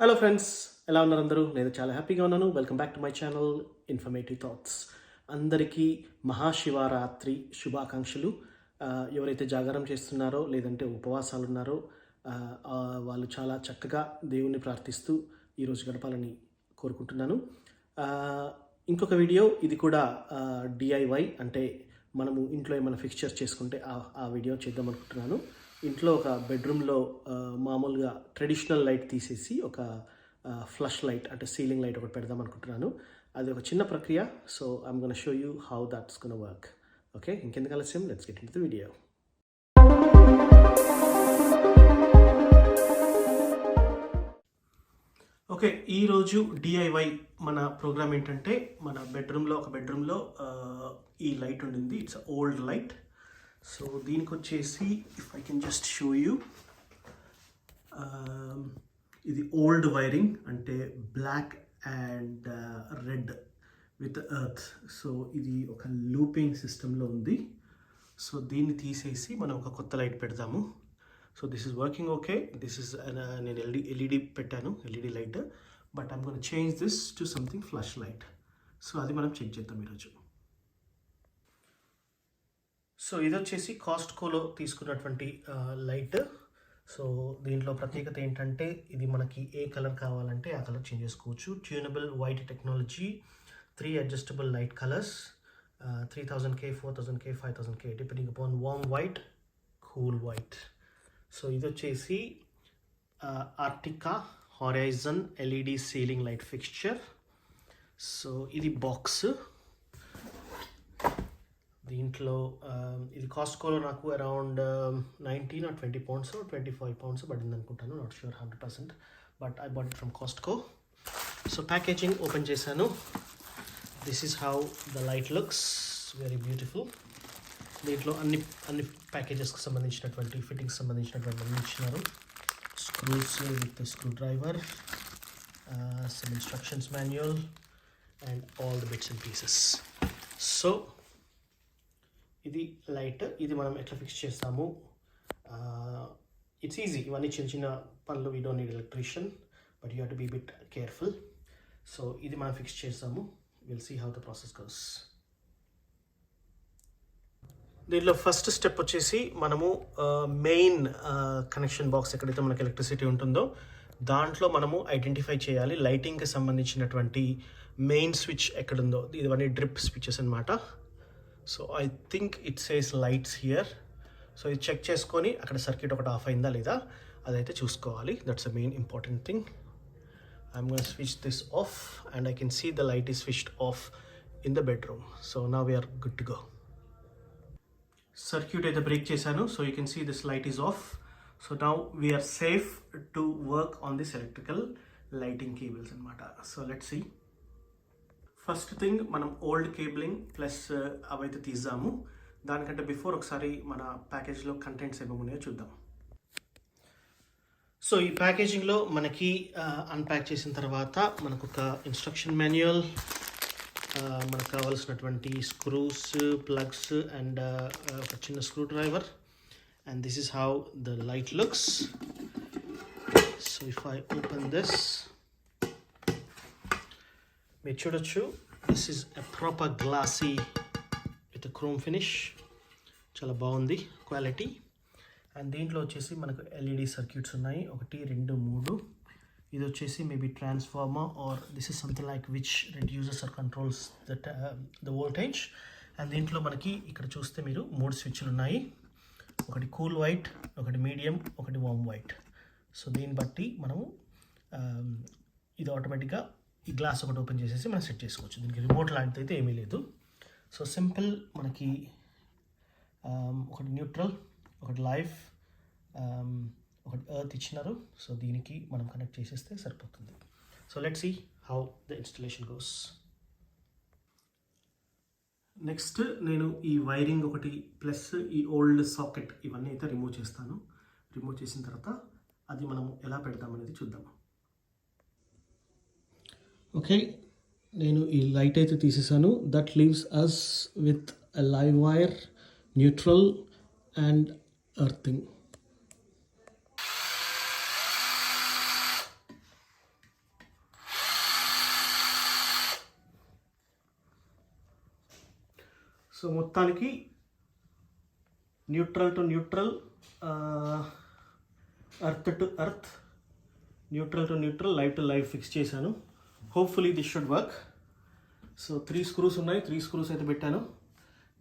Hello friends, ఎలా ఉన్నారు అందరూ? నేను చాలా హ్యాపీగా ఉన్నాను. Welcome back to my channel informative thoughts. అందరికీ మహాశివరాత్రి శుభాకాంక్షలు. ఎవరైతే జాగారం చేస్తున్నారో లేదంటే ఉపవాసాలు ఉన్నారో వాళ్ళు చాలా చక్కగా దేవుణ్ణి ప్రార్థిస్తూ ఈరోజు గడపాలని కోరుకుంటున్నాను. ఇంకొక వీడియో ఇది కూడా డిఐవై, అంటే మనము ఇంట్లో ఏమైనా ఫిక్చర్ చేసుకుంటే ఆ వీడియో చేద్దాం అనుకుంటున్నాను. ఇంట్లో ఒక బెడ్రూమ్లో మామూలుగా ట్రెడిషనల్ లైట్ తీసేసి ఒక ఫ్లష్ లైట్, అంటే సీలింగ్ లైట్ ఒకటి పెడదాం అనుకుంటున్నాను. అది ఒక చిన్న ప్రక్రియ. So I'm gonna show you how that's gonna work. Okay, ఇంకెందుకు ఆలస్యం, let's get into the video. Okay, ఈరోజు డిఐవై మన ప్రోగ్రామ్ ఏంటంటే, మన ఒక బెడ్రూమ్లో ఈ లైట్ ఉండింది. It's old light. సో దీనికి వచ్చేసి if I can just show you, ఇది ఓల్డ్ వైరింగ్, అంటే black and red with earth. So ఇది ఒక లూపింగ్ సిస్టంలో ఉంది. సో దీన్ని తీసేసి మనం ఒక కొత్త లైట్ పెడదాము. So this is working okay. This is నేను ఎల్ఈడి పెట్టాను, LED light. But I'm gonna change this to something flash light. So అది మనం చెక్ చేద్దాం ఈరోజు. సో ఇది వచ్చేసి కాస్ట్కోలో తీసుకున్నటువంటి లైట్. సో దీంట్లో ప్రత్యేకత ఏంటంటే, ఇది మనకి ఏ కలర్ కావాలంటే ఆ కలర్ చేంజ్ చేసుకోవచ్చు. Tunable white technology, 3 adjustable light colours, 3000K, 4000K, 5000K, depending upon warm white, cool white. So ఇది వచ్చేసి Artika horizon LED ceiling light fixture. So ఇది బాక్స్. దీంట్లో ఇది కాస్ట్కోలో నాకు అరౌండ్ 19 or 20 pounds, 25 pounds పడింది అనుకుంటాను, not sure 100%, but I bought it from Costco. So packaging open చేశాను. This is how the light looks, very beautiful. దీంట్లో అన్ని ప్యాకేజెస్కి సంబంధించినటువంటి ఫిట్టింగ్స్ సంబంధించినటువంటి అన్ని ఇచ్చినారు. Screws with screw driver, some instructions manual and all the bits and pieces. So ఇది light. ఇది మనం ఎట్లా ఫిక్స్ చేస్తాము, ఇట్స్ ఈజీ. ఇవన్నీ చిన్న చిన్న పనులు, we don't need electrician, but you have to be bit careful. So ఇది మనం ఫిక్స్ చేస్తాము. Will see how the process goes. దీంట్లో ఫస్ట్ స్టెప్ వచ్చేసి మనము మెయిన్ కనెక్షన్ బాక్స్ ఎక్కడైతే మనకి ఎలక్ట్రిసిటీ ఉంటుందో దాంట్లో మనము ఐడెంటిఫై చేయాలి లైటింగ్కి సంబంధించినటువంటి మెయిన్ స్విచ్ ఎక్కడుందో. ఇవన్నీ డ్రిప్ స్విచెస్ అనమాట. So I think it says lights here. So ఇది చెక్ చేసుకొని అక్కడ సర్క్యూట్ ఒకటి ఆఫ్ అయిందా లేదా అదైతే చూసుకోవాలి. That's a main important thing. I'm gonna switch this off and I can see the light is switched off in the bedroom. So now we're good to go. Circuit అయితే break చేశాను. So you can see this light is off. So now we're safe to work on this electrical lighting cables అనమాట. So let's see. First thing, మనం old cabling plus అవైతే తీద్దాము. దానికంటే before ఒకసారి మన ప్యాకేజ్లో contents ఏమేమి ఉన్నాయో చూద్దాం. సో ఈ ప్యాకేజింగ్లో మనకి అన్ప్యాక్ చేసిన తర్వాత మనకు ఒక ఇన్స్ట్రక్షన్ మాన్యువల్, మనకు కావాల్సినటువంటి స్క్రూస్, ప్లగ్స్ అండ్ ఒక చిన్న screw driver. And this is how the light looks. So if I open this, మీరు చూడొచ్చు, this is a proper glassy with chrome finish. చాలా బాగుంది క్వాలిటీ. అండ్ దీంట్లో వచ్చేసి మనకు ఎల్ఈడి సర్క్యూట్స్ ఉన్నాయి, 1, 2, 3. ఇది వచ్చేసి maybe transformer or this is something like which reduces or controls the voltage. And దీంట్లో మనకి ఇక్కడ చూస్తే మీరు 3 స్విచ్లు ఉన్నాయి. ఒకటి కూల్ వైట్, ఒకటి మీడియం, ఒకటి వార్మ్ వైట్. సో దీన్ని బట్టి మనము ఇది ఆటోమేటిక్గా ఈ గ్లాస్ ఒకటి ఓపెన్ చేసేసి మనం సెట్ చేసుకోవచ్చు. దీనికి రిమోట్ లాంటిది అయితే ఏమీ లేదు. సో సింపుల్, మనకి ఒకటి న్యూట్రల్, ఒకటి లైఫ్, ఒకటి ఎర్త్ ఇచ్చినారు. సో దీనికి మనం కనెక్ట్ చేసేస్తే సరిపోతుంది. So let's see how the installation goes. Next నేను ఈ వైరింగ్ ఒకటి ప్లస్ ఈ ఓల్డ్ సాకెట్ ఇవన్నీ అయితే రిమూవ్ చేస్తాను. రిమూవ్ చేసిన తర్వాత అది మనం ఎలా పెడతామనేది చూద్దాం. ఓకే, నేను ఈ లైట్ అయితే తీసేసాను. That leaves us with a live wire, neutral and earthing. So మొత్తానికి neutral to neutral, earth to earth, neutral to neutral, live to live fix చేశాను. Hopefully this should work. So 3 screws ఉన్నాయి, 3 screws అయితే పెట్టాను.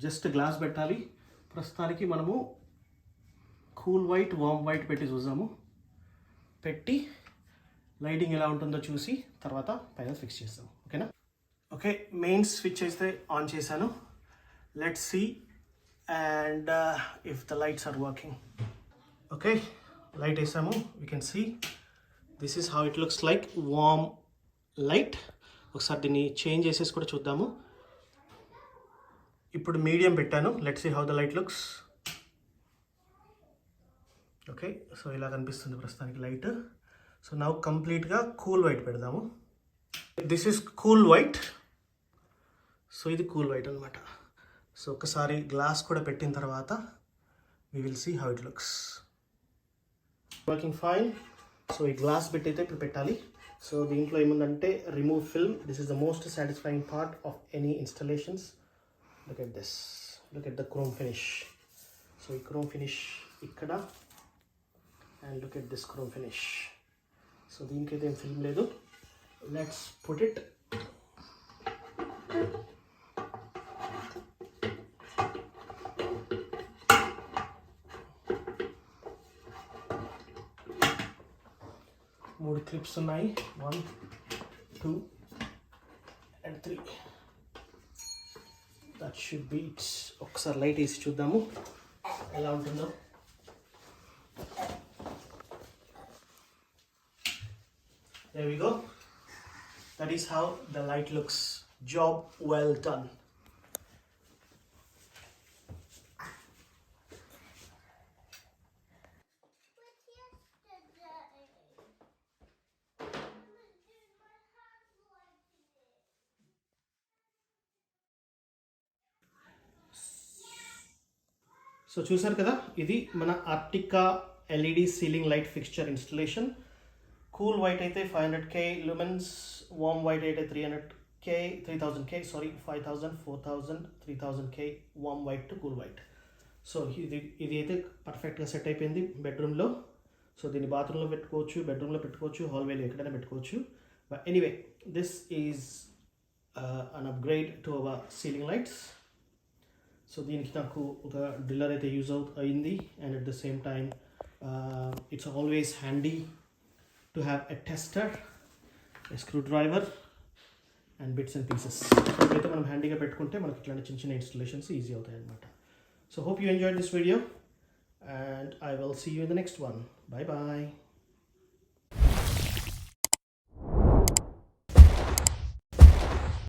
Just glass పెట్టాలి. ప్రస్తుతానికి మనము cool white, వామ్ white పెట్టి చూద్దాము. పెట్టి లైటింగ్ ఎలా ఉంటుందో చూసి తర్వాత పైన ఫిక్స్ చేస్తాం. ఓకేనా? ఓకే, మెయిన్ స్విచ్ అయితే ఆన్ చేశాను. Let's see and if the lights are working. Okay, light వేసాము. We can see this is how it looks like, warm light. ఒకసారి దీన్ని చేంజ్ చేసేసి కూడా చూద్దాము. ఇప్పుడు మీడియం పెట్టాను. Let's see how the light looks. Okay, so ఇలా కనిపిస్తుంది ప్రస్తుతానికి లైట్. సో నౌ కంప్లీట్గా కూల్ వైట్ పెడదాము. This is cool white. So ఇది కూల్ వైట్ అనమాట. సో ఒకసారి గ్లాస్ కూడా పెట్టిన తర్వాత we will see how it looks. Working fine. So ఈ గ్లాస్ పెట్టి అయితే ఇప్పుడు పెట్టాలి. సో దీంట్లో ఏముందంటే remove film. This is the most satisfying part of any installations. Look at this, look at the chrome finish. So ఈ chrome finish ఇక్కడ, and look at this chrome finish. So దీనికైతే ఏం ఫిల్మ్ లేదు. Let's put it. మూడు clips ఉన్నాయి, 1, 2 and 3. That should be it. ఒకసారి light వేసి చూద్దాము ఎలా ఉంటుందో. There we go. That is how the light looks. Job well done. So చూసారు కదా, ఇది మన Artika LED ceiling light fixture installation. Cool white అయితే 500K lumens, వామ్ వైట్ అయితే 3000K, sorry 5000, 4000, 3000K warm white to cool white. So ఇది అయితే పర్ఫెక్ట్గా set అయిపోయింది బెడ్రూమ్లో. సో దీన్ని బాత్రూంలో పెట్టుకోవచ్చు, బెడ్రూమ్లో పెట్టుకోవచ్చు, హాల్వేలో ఎక్కడైనా పెట్టుకోవచ్చు. But anyway, this is an upgrade to our ceiling lights. So దీనికి నాకు ఒక డ్రిల్లర్ అయితే యూజ్ అయింది. And at the same time it's always handy to have a tester, a screw driver and bits and pieces. ఇవైతే మనం హ్యాండీగా పెట్టుకుంటే మనకి ఇట్లాంటి చిన్న చిన్న ఇన్స్టలేషన్స్ ఈజీ అవుతాయి అన్నమాట. So hope you enjoyed this video and I will see you in the next one. Bye bye.